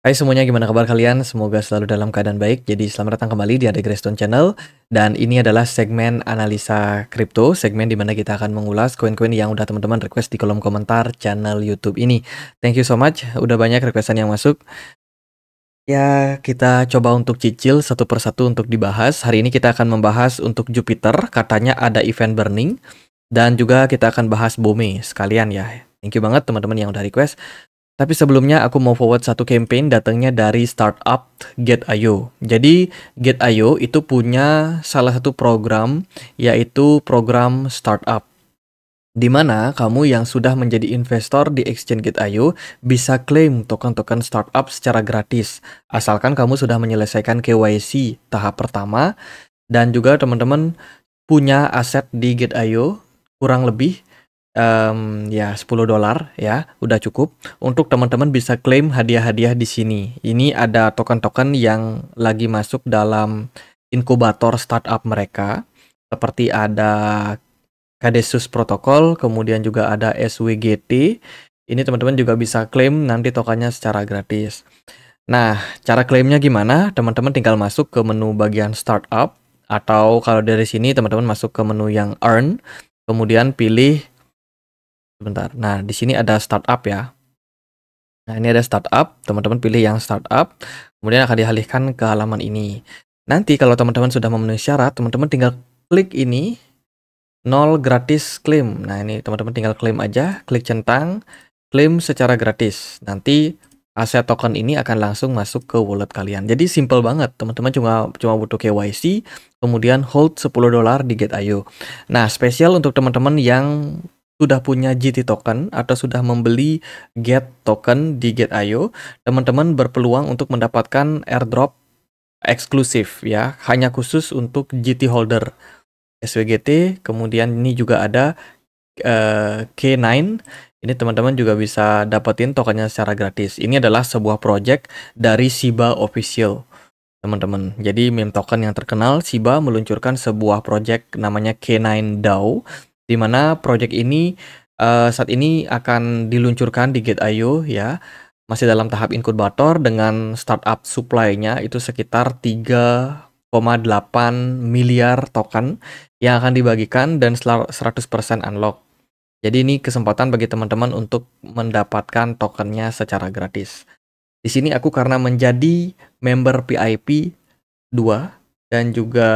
Hai semuanya, gimana kabar kalian? Semoga selalu dalam keadaan baik. Jadi selamat datang kembali di Ade Greystone Channel. Dan ini adalah segmen analisa kripto, segmen dimana kita akan mengulas koin-koin yang udah teman-teman request di kolom komentar channel YouTube ini. Thank you so much, udah banyak requestan yang masuk. Ya, kita coba untuk cicil satu persatu untuk dibahas. Hari ini kita akan membahas untuk Jupiter, katanya ada event burning. Dan juga kita akan bahas BOME sekalian ya. Thank you banget teman-teman yang udah request. Tapi sebelumnya aku mau forward satu campaign datangnya dari startup Get.io. Jadi Get.io itu punya salah satu program, yaitu program startup, di mana kamu yang sudah menjadi investor di exchange Get.io bisa klaim token-token startup secara gratis. Asalkan kamu sudah menyelesaikan KYC tahap pertama dan juga teman-teman punya aset di Get.io kurang lebih ya $10 ya, udah cukup untuk teman-teman bisa klaim hadiah-hadiah di sini. Ini ada token-token yang lagi masuk dalam inkubator startup mereka, seperti ada Cadesus Protocol, kemudian juga ada SWGT. Ini teman-teman juga bisa klaim nanti tokennya secara gratis. Nah, cara klaimnya gimana? Teman-teman tinggal masuk ke menu bagian startup, atau kalau dari sini teman-teman masuk ke menu yang earn, kemudian pilih sebentar. Nah, di sini ada startup ya. Nah, ini ada startup. Teman-teman pilih yang startup. Kemudian akan dialihkan ke halaman ini. Nanti kalau teman-teman sudah memenuhi syarat, teman-teman tinggal klik ini. 0 gratis klaim. Nah, ini teman-teman tinggal klaim aja. Klik centang. Klaim secara gratis. Nanti aset token ini akan langsung masuk ke wallet kalian. Jadi simple banget. Teman-teman cuma butuh KYC. Kemudian hold $10 di Get.io. Nah, spesial untuk teman-teman yang sudah punya GT token atau sudah membeli Get token di Get.io, teman-teman berpeluang untuk mendapatkan airdrop eksklusif ya, hanya khusus untuk GT holder SWGT. Kemudian ini juga ada K9. Ini teman-teman juga bisa dapetin tokennya secara gratis. Ini adalah sebuah project dari Shiba Official, teman-teman. Jadi meme token yang terkenal, Shiba meluncurkan sebuah project namanya K9 DAO, di mana project ini saat ini akan diluncurkan di Get.io ya. Masih dalam tahap inkubator dengan startup supply-nya itu sekitar 3,8 miliar token yang akan dibagikan dan 100% unlock. Jadi ini kesempatan bagi teman-teman untuk mendapatkan tokennya secara gratis. Di sini aku karena menjadi member PIP 2 dan juga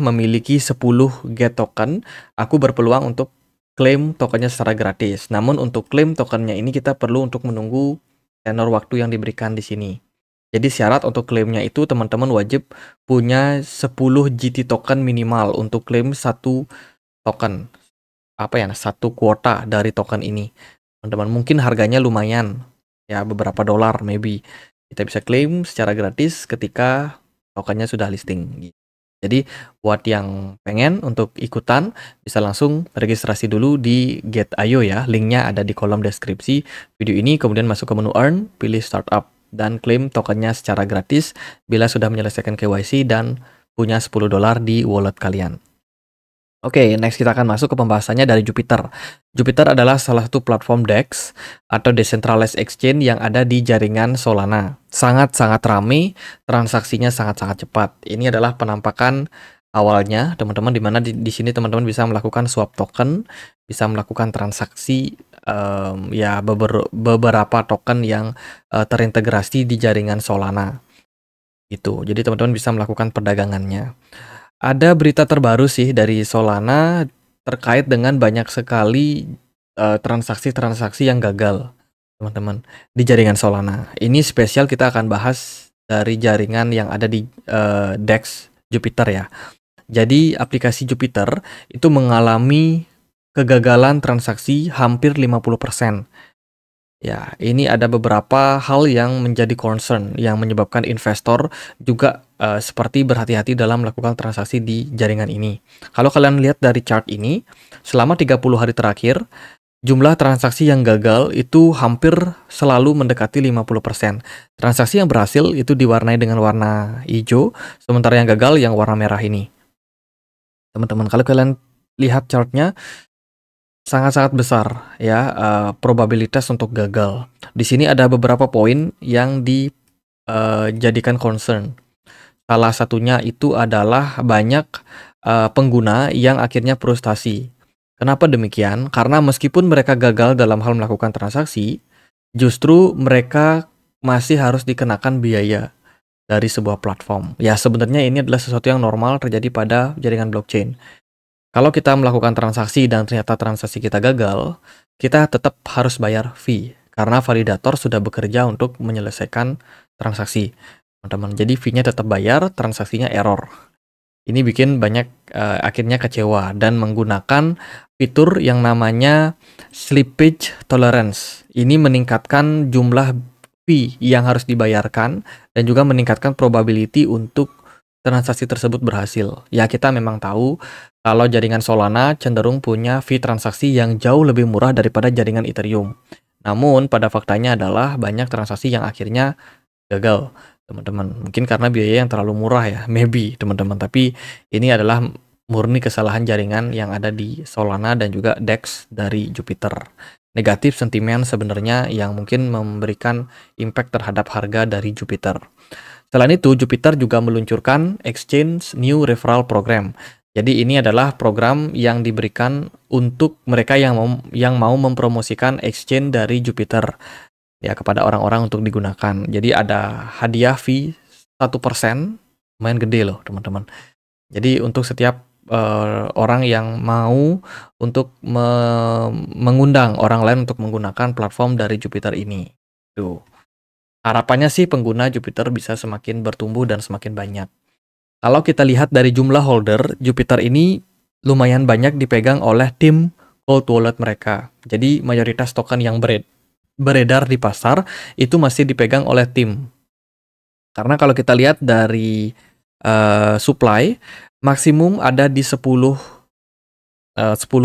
memiliki 10 Get token, aku berpeluang untuk klaim tokennya secara gratis. Namun untuk klaim tokennya ini kita perlu untuk menunggu tenor waktu yang diberikan di sini. Jadi syarat untuk klaimnya itu teman-teman wajib punya 10 GT token minimal untuk klaim satu token. Satu kuota dari token ini. Teman-teman, mungkin harganya lumayan. Ya, beberapa dolar maybe. Kita bisa klaim secara gratis ketika tokennya sudah listing. Jadi buat yang pengen untuk ikutan bisa langsung registrasi dulu di Get.io ya. Linknya ada di kolom deskripsi video ini. Kemudian masuk ke menu earn, pilih startup dan klaim tokennya secara gratis bila sudah menyelesaikan KYC dan punya $10 di wallet kalian. Oke, next kita akan masuk ke pembahasannya dari Jupiter. Jupiter adalah salah satu platform DEX atau Decentralized Exchange yang ada di jaringan Solana. Sangat-sangat ramai, transaksinya sangat-sangat cepat. Ini adalah penampakan awalnya, teman-teman, di mana di sini teman-teman bisa melakukan swap token, bisa melakukan transaksi ya beberapa token yang terintegrasi di jaringan Solana. Gitu. Jadi teman-teman bisa melakukan perdagangannya. Ada berita terbaru sih dari Solana terkait dengan banyak sekali transaksi-transaksi yang gagal, teman-teman, di jaringan Solana. Ini spesial kita akan bahas dari jaringan yang ada di DEX Jupiter ya. Jadi aplikasi Jupiter itu mengalami kegagalan transaksi hampir 50%. Ya, ini ada beberapa hal yang menjadi concern yang menyebabkan investor juga seperti berhati-hati dalam melakukan transaksi di jaringan ini. Kalau kalian lihat dari chart ini, selama 30 hari terakhir, jumlah transaksi yang gagal itu hampir selalu mendekati 50%. Transaksi yang berhasil itu diwarnai dengan warna hijau, sementara yang gagal yang warna merah ini. Teman-teman, kalau kalian lihat chartnya, sangat-sangat besar ya, probabilitas untuk gagal. Di sini ada beberapa poin yang dijadikan concern. Salah satunya itu adalah banyak, pengguna yang akhirnya frustasi. Kenapa demikian? Karena meskipun mereka gagal dalam hal melakukan transaksi, justru mereka masih harus dikenakan biaya dari sebuah platform. Ya, sebenarnya ini adalah sesuatu yang normal terjadi pada jaringan blockchain. Kalau kita melakukan transaksi dan ternyata transaksi kita gagal, kita tetap harus bayar fee karena validator sudah bekerja untuk menyelesaikan transaksi, teman-teman. Jadi fee-nya tetap bayar, transaksinya error. Ini bikin banyak akhirnya kecewa dan menggunakan fitur yang namanya slippage tolerance. Ini meningkatkan jumlah fee yang harus dibayarkan dan juga meningkatkan probability untuk transaksi tersebut berhasil. Ya, kita memang tahu kalau jaringan Solana cenderung punya fee transaksi yang jauh lebih murah daripada jaringan Ethereum. Namun pada faktanya adalah banyak transaksi yang akhirnya gagal, teman-teman. Mungkin karena biaya yang terlalu murah ya, maybe teman-teman. Tapi ini adalah murni kesalahan jaringan yang ada di Solana dan juga DEX dari Jupiter. Negatif sentimen sebenarnya yang mungkin memberikan impact terhadap harga dari Jupiter. Selain itu, Jupiter juga meluncurkan Exchange New Referral Program. Jadi ini adalah program yang diberikan untuk mereka yang mau mempromosikan exchange dari Jupiter ya kepada orang-orang untuk digunakan. Jadi ada hadiah fee 1%, lumayan gede loh teman-teman. Jadi untuk setiap orang yang mau untuk mengundang orang lain untuk menggunakan platform dari Jupiter ini. Tuh. Harapannya sih pengguna Jupiter bisa semakin bertumbuh dan semakin banyak. Kalau kita lihat dari jumlah holder, Jupiter ini lumayan banyak dipegang oleh tim cold wallet mereka. Jadi mayoritas token yang beredar di pasar itu masih dipegang oleh tim. Karena kalau kita lihat dari supply, maksimum ada di 10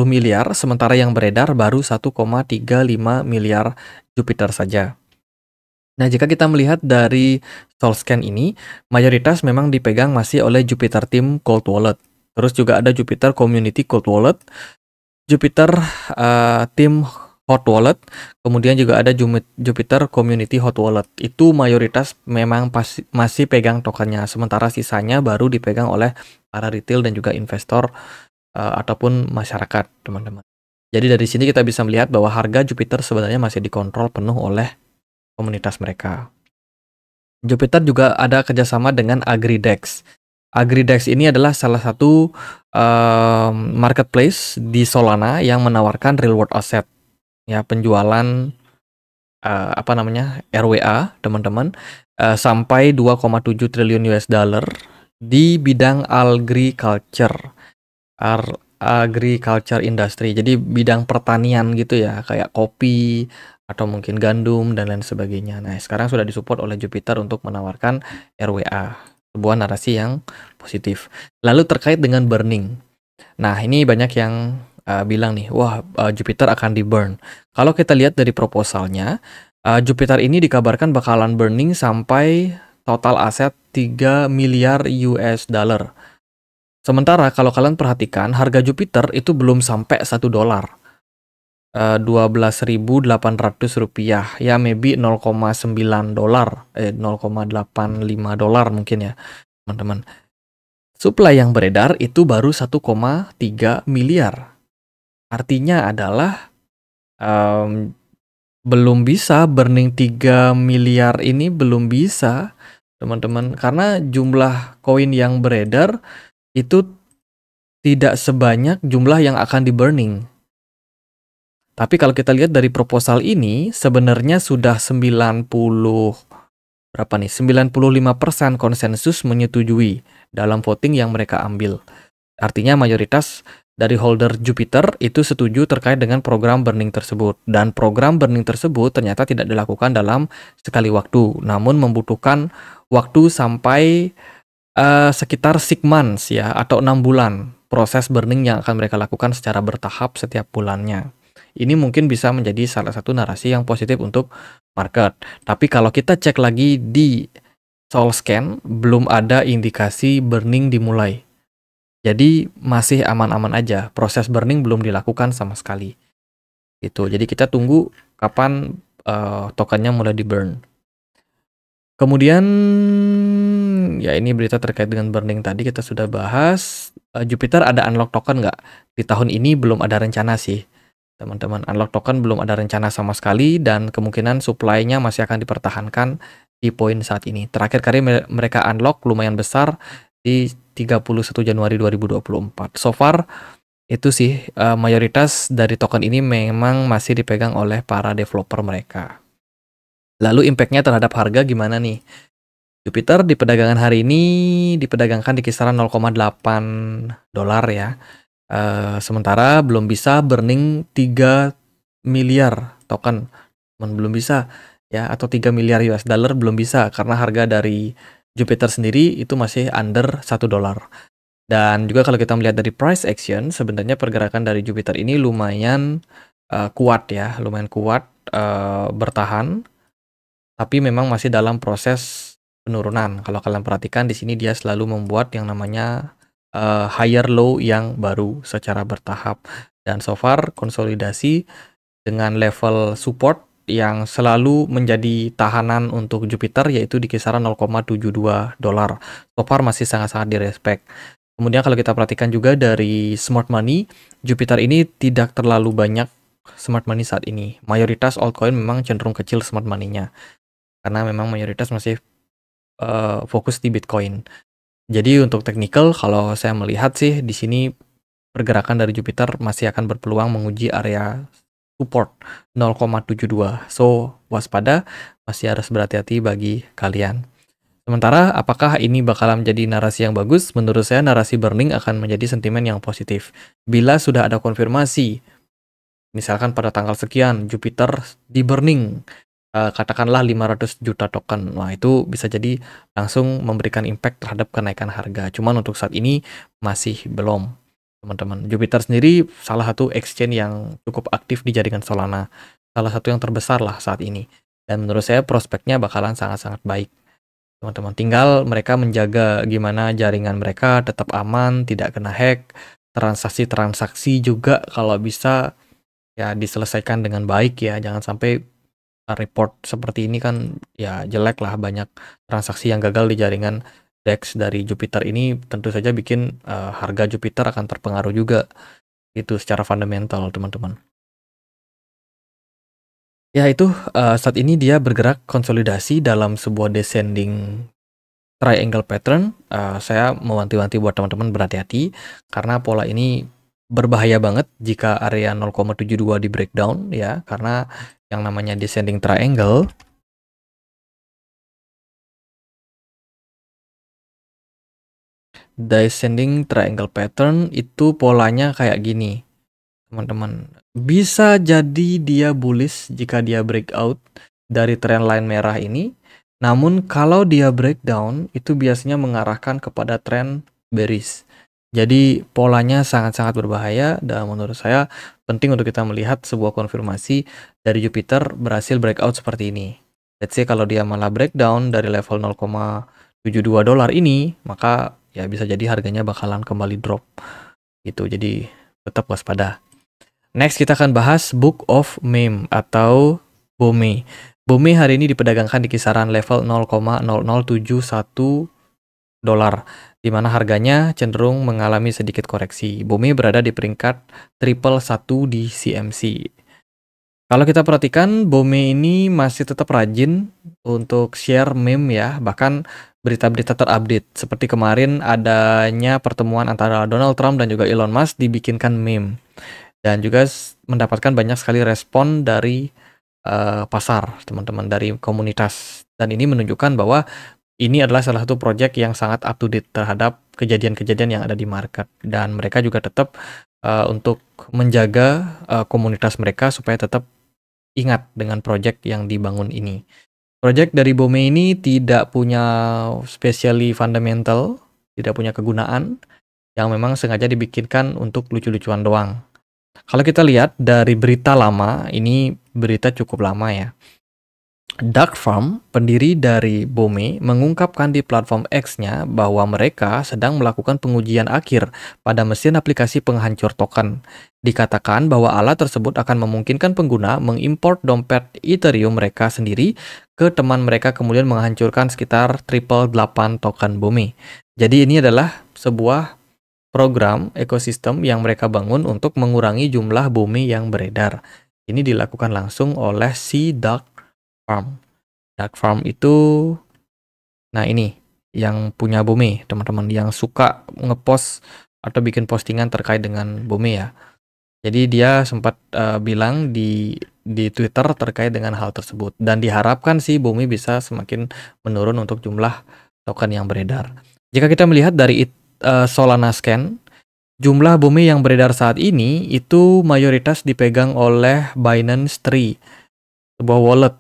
miliar, sementara yang beredar baru 1,35 miliar Jupiter saja. Nah, jika kita melihat dari Solscan ini, mayoritas memang dipegang masih oleh Jupiter Team Cold Wallet. Terus juga ada Jupiter Community Cold Wallet, Jupiter Team Hot Wallet, kemudian juga ada Jupiter Community Hot Wallet. Itu mayoritas memang masih pegang tokennya, sementara sisanya baru dipegang oleh para retail dan juga investor ataupun masyarakat, teman-teman. Jadi dari sini kita bisa melihat bahwa harga Jupiter sebenarnya masih dikontrol penuh oleh komunitas mereka. Jupiter juga ada kerjasama dengan AgriDex. AgriDex ini adalah salah satu marketplace di Solana yang menawarkan real world asset, ya penjualan RWA, teman-teman, sampai 2,7 triliun US dollar di bidang agriculture industry. Jadi bidang pertanian gitu ya, kayak kopi atau mungkin gandum dan lain sebagainya. Nah, sekarang sudah disupport oleh Jupiter untuk menawarkan RWA, sebuah narasi yang positif. Lalu terkait dengan burning. Nah, ini banyak yang bilang nih, wah Jupiter akan di burn. Kalau kita lihat dari proposalnya, Jupiter ini dikabarkan bakalan burning sampai total aset 3 miliar US dollar. Sementara kalau kalian perhatikan, harga Jupiter itu belum sampai $1. 12.800 rupiah, ya maybe 0,9 dolar, 0,85 dolar mungkin ya teman-teman. Supply yang beredar itu baru 1,3 miliar. Artinya adalah belum bisa burning 3 miliar ini, belum bisa teman-teman, karena jumlah koin yang beredar itu tidak sebanyak jumlah yang akan di burning. Tapi kalau kita lihat dari proposal ini, sebenarnya sudah 95% konsensus menyetujui dalam voting yang mereka ambil. Artinya mayoritas dari holder Jupiter itu setuju terkait dengan program burning tersebut. Dan program burning tersebut ternyata tidak dilakukan dalam sekali waktu, namun membutuhkan waktu sampai sekitar 6 months ya, atau 6 bulan proses burning yang akan mereka lakukan secara bertahap setiap bulannya. Ini mungkin bisa menjadi salah satu narasi yang positif untuk market. Tapi kalau kita cek lagi di Solscan, belum ada indikasi burning dimulai. Jadi masih aman-aman aja, proses burning belum dilakukan sama sekali. Gitu. Jadi kita tunggu kapan tokennya mulai di-burn. Kemudian ya ini berita terkait dengan burning tadi kita sudah bahas. Jupiter ada unlock token nggak? Di tahun ini belum ada rencana sih. Teman-teman, unlock token belum ada rencana sama sekali dan kemungkinan supply-nya masih akan dipertahankan di poin saat ini. Terakhir kali mereka unlock lumayan besar di 31 Januari 2024. So far itu sih mayoritas dari token ini memang masih dipegang oleh para developer mereka. Lalu impact-nya terhadap harga gimana nih? Jupiter di perdagangan hari ini diperdagangkan di kisaran 0,8 dolar ya. Sementara belum bisa burning 3 miliar token. Belum bisa ya, atau 3 miliar US dollar belum bisa karena harga dari Jupiter sendiri itu masih under 1 dolar. Dan juga kalau kita melihat dari price action, sebenarnya pergerakan dari Jupiter ini lumayan kuat ya, lumayan kuat bertahan, tapi memang masih dalam proses penurunan. Kalau kalian perhatikan di sini dia selalu membuat yang namanya higher low yang baru secara bertahap. Dan so far konsolidasi dengan level support yang selalu menjadi tahanan untuk Jupiter yaitu di kisaran 0,72 dolar. So far masih sangat-sangat direspek. Kemudian kalau kita perhatikan juga dari smart money, Jupiter ini tidak terlalu banyak smart money saat ini. Mayoritas altcoin memang cenderung kecil smart money-nya. Karena memang mayoritas masih fokus di Bitcoin. Jadi untuk technical, kalau saya melihat sih di sini pergerakan dari Jupiter masih akan berpeluang menguji area support 0,72. So, waspada, masih harus berhati-hati bagi kalian. Sementara, apakah ini bakalan menjadi narasi yang bagus? Menurut saya, narasi burning akan menjadi sentimen yang positif. Bila sudah ada konfirmasi, misalkan pada tanggal sekian, Jupiter di burning, katakanlah 500 juta token. Wah, itu bisa jadi langsung memberikan impact terhadap kenaikan harga. Cuman untuk saat ini masih belum, teman-teman. Jupiter sendiri salah satu exchange yang cukup aktif di jaringan Solana. Salah satu yang terbesar lah saat ini. Dan menurut saya prospeknya bakalan sangat-sangat baik, teman-teman. Tinggal mereka menjaga gimana jaringan mereka tetap aman, tidak kena hack. Transaksi-transaksi juga kalau bisa ya diselesaikan dengan baik ya. Jangan sampai report seperti ini kan ya jelek lah, banyak transaksi yang gagal di jaringan DEX dari Jupiter ini tentu saja bikin harga Jupiter akan terpengaruh juga itu secara fundamental, teman-teman. Ya itu saat ini dia bergerak konsolidasi dalam sebuah descending triangle pattern. Saya mewanti-wanti buat teman-teman berhati-hati karena pola ini berbahaya banget jika area 0,72 di breakdown ya, karena yang namanya descending triangle pattern itu polanya kayak gini, teman-teman. Bisa jadi dia bullish jika dia breakout dari trendline merah ini, namun kalau dia breakdown itu biasanya mengarahkan kepada trend bearish. Jadi polanya sangat-sangat berbahaya dan menurut saya penting untuk kita melihat sebuah konfirmasi dari Jupiter berhasil breakout seperti ini. Let's say kalau dia malah breakdown dari level 0,72 dolar ini, maka ya bisa jadi harganya bakalan kembali drop gitu. Jadi tetap waspada. Next kita akan bahas Book of Meme atau BOME. BOME hari ini diperdagangkan di kisaran level 0,0071 dolar, di mana harganya cenderung mengalami sedikit koreksi. BOME berada di peringkat triple 1 di CMC. Kalau kita perhatikan, BOME ini masih tetap rajin untuk share meme ya, bahkan berita-berita terupdate. Seperti kemarin adanya pertemuan antara Donald Trump dan juga Elon Musk dibikinkan meme. Dan juga mendapatkan banyak sekali respon dari pasar, teman-teman, dari komunitas. Dan ini menunjukkan bahwa ini adalah salah satu project yang sangat up to date terhadap kejadian-kejadian yang ada di market. Dan mereka juga tetap untuk menjaga komunitas mereka supaya tetap ingat dengan project yang dibangun ini. Project dari BOME ini tidak punya specially fundamental, tidak punya kegunaan, yang memang sengaja dibikinkan untuk lucu-lucuan doang. Kalau kita lihat dari berita lama, ini berita cukup lama ya. Duck Farm, pendiri dari Bome, mengungkapkan di platform X-nya bahwa mereka sedang melakukan pengujian akhir pada mesin aplikasi penghancur token. Dikatakan bahwa alat tersebut akan memungkinkan pengguna mengimport dompet Ethereum mereka sendiri ke teman mereka kemudian menghancurkan sekitar 888 token Bome. Jadi ini adalah sebuah program ekosistem yang mereka bangun untuk mengurangi jumlah Bome yang beredar. Ini dilakukan langsung oleh si Duck Farm. Duck Farm itu, nah ini yang punya Bome, teman-teman, yang suka ngepost atau bikin postingan terkait dengan Bome ya. Jadi dia sempat bilang di Twitter terkait dengan hal tersebut dan diharapkan sih Bome bisa semakin menurun untuk jumlah token yang beredar. Jika kita melihat dari Solana Scan, jumlah Bome yang beredar saat ini itu mayoritas dipegang oleh Binance Tree, sebuah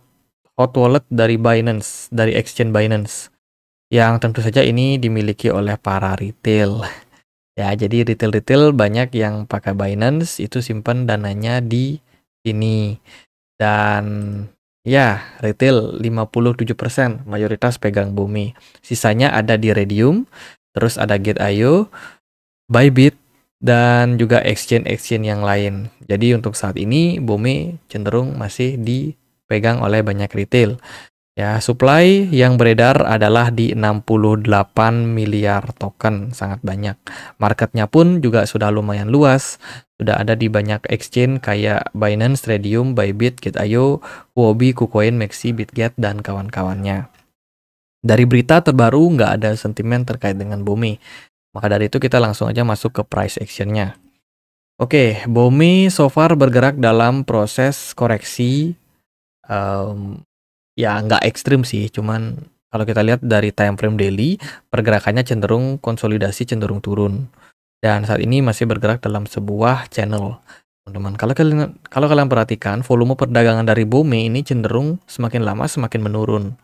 hot wallet dari Binance, dari exchange Binance, yang tentu saja ini dimiliki oleh para retail. Ya, jadi retail-retail banyak yang pakai Binance itu simpan dananya di sini. Dan ya, retail 57% mayoritas pegang Bome. Sisanya ada di Redium, terus ada Gate.io, Bybit, dan juga exchange-exchange yang lain. Jadi untuk saat ini Bome cenderung masih dipegang oleh banyak retail. Ya, supply yang beredar adalah di 68 miliar token, sangat banyak. Marketnya pun juga sudah lumayan luas, sudah ada di banyak exchange kayak Binance, Redium, Bybit, Gate.io, Huobi, KuCoin, Maxi, Bitget, dan kawan-kawannya. Dari berita terbaru nggak ada sentimen terkait dengan Bome, maka dari itu kita langsung aja masuk ke price action-nya. Oke, Bome so far bergerak dalam proses koreksi, ya nggak ekstrim sih, cuman kalau kita lihat dari time frame daily, pergerakannya cenderung konsolidasi, cenderung turun. Dan saat ini masih bergerak dalam sebuah channel. Teman-teman, kalau kalian perhatikan, volume perdagangan dari Bome ini cenderung semakin lama semakin menurun.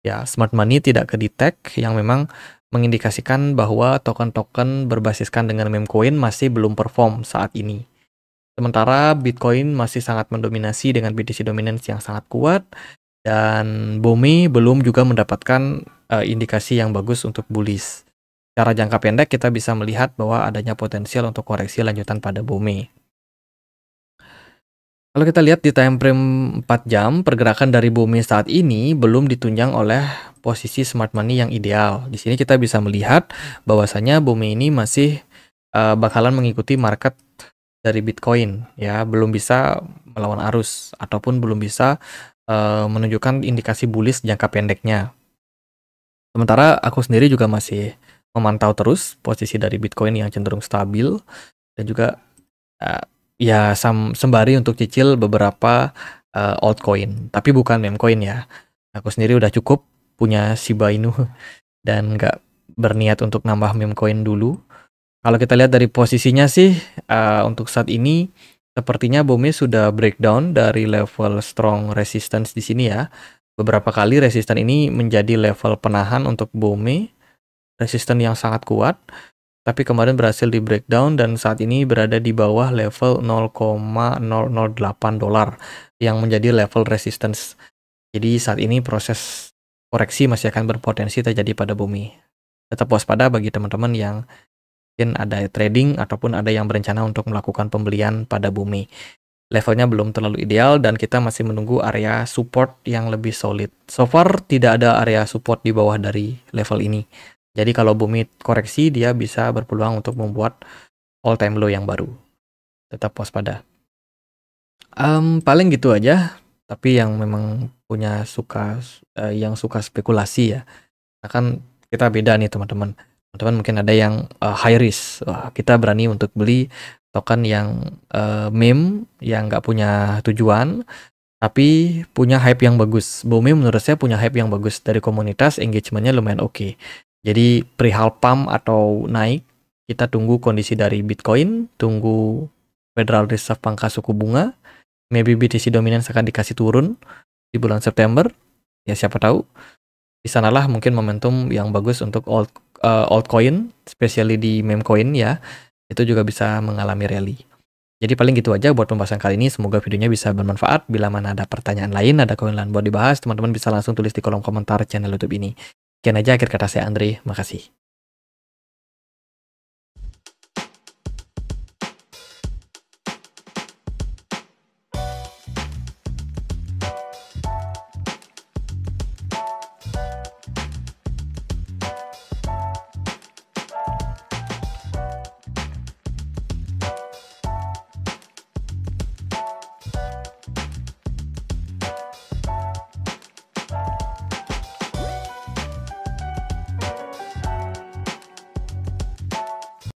Ya, smart money tidak ke-detect yang memang mengindikasikan bahwa token-token berbasiskan dengan meme coin masih belum perform saat ini. Sementara Bitcoin masih sangat mendominasi dengan BTC dominance yang sangat kuat, dan Bome belum juga mendapatkan indikasi yang bagus untuk bullish. Secara jangka pendek kita bisa melihat bahwa adanya potensial untuk koreksi lanjutan pada Bome. Kalau kita lihat di time frame 4 jam, pergerakan dari Bome saat ini belum ditunjang oleh posisi smart money yang ideal. Di sini kita bisa melihat bahwasanya Bome ini masih bakalan mengikuti market dari Bitcoin, ya, belum bisa melawan arus ataupun belum bisa menunjukkan indikasi bullish jangka pendeknya. Sementara aku sendiri juga masih memantau terus posisi dari Bitcoin yang cenderung stabil dan juga ya sembari untuk cicil beberapa altcoin, tapi bukan meme coin ya. Aku sendiri udah cukup punya Shiba Inu dan nggak berniat untuk nambah meme coin dulu. Kalau kita lihat dari posisinya sih, untuk saat ini sepertinya Bome sudah breakdown dari level strong resistance di sini ya. Beberapa kali resisten ini menjadi level penahan untuk Bome, resisten yang sangat kuat. Tapi kemarin berhasil di breakdown dan saat ini berada di bawah level 0,008 dolar yang menjadi level resistance. Jadi saat ini proses koreksi masih akan berpotensi terjadi pada Bome. Tetap waspada bagi teman-teman yang mungkin ada trading ataupun ada yang berencana untuk melakukan pembelian pada Bome. Levelnya belum terlalu ideal dan kita masih menunggu area support yang lebih solid. So far tidak ada area support di bawah dari level ini. Jadi kalau Bome koreksi, dia bisa berpeluang untuk membuat all time low yang baru. Tetap waspada. Paling gitu aja. Tapi yang memang yang suka spekulasi ya. Nah, kan kita beda nih teman-teman. Teman-teman mungkin ada yang high risk. Wah, kita berani untuk beli token yang meme yang nggak punya tujuan, tapi punya hype yang bagus. Bome menurut saya punya hype yang bagus dari komunitas, engagementnya lumayan oke. Jadi perihal pump atau naik, kita tunggu kondisi dari Bitcoin, tunggu Federal Reserve pangkas suku bunga, maybe BTC dominance akan dikasih turun di bulan September, ya siapa tahu. Di sanalah mungkin momentum yang bagus untuk altcoin, especially di meme coin ya, itu juga bisa mengalami rally. Jadi paling gitu aja buat pembahasan kali ini, semoga videonya bisa bermanfaat. Bila mana ada pertanyaan lain, ada koin lain buat dibahas, teman-teman bisa langsung tulis di kolom komentar channel YouTube ini. Sekian aja akhir kata saya Andre, makasih.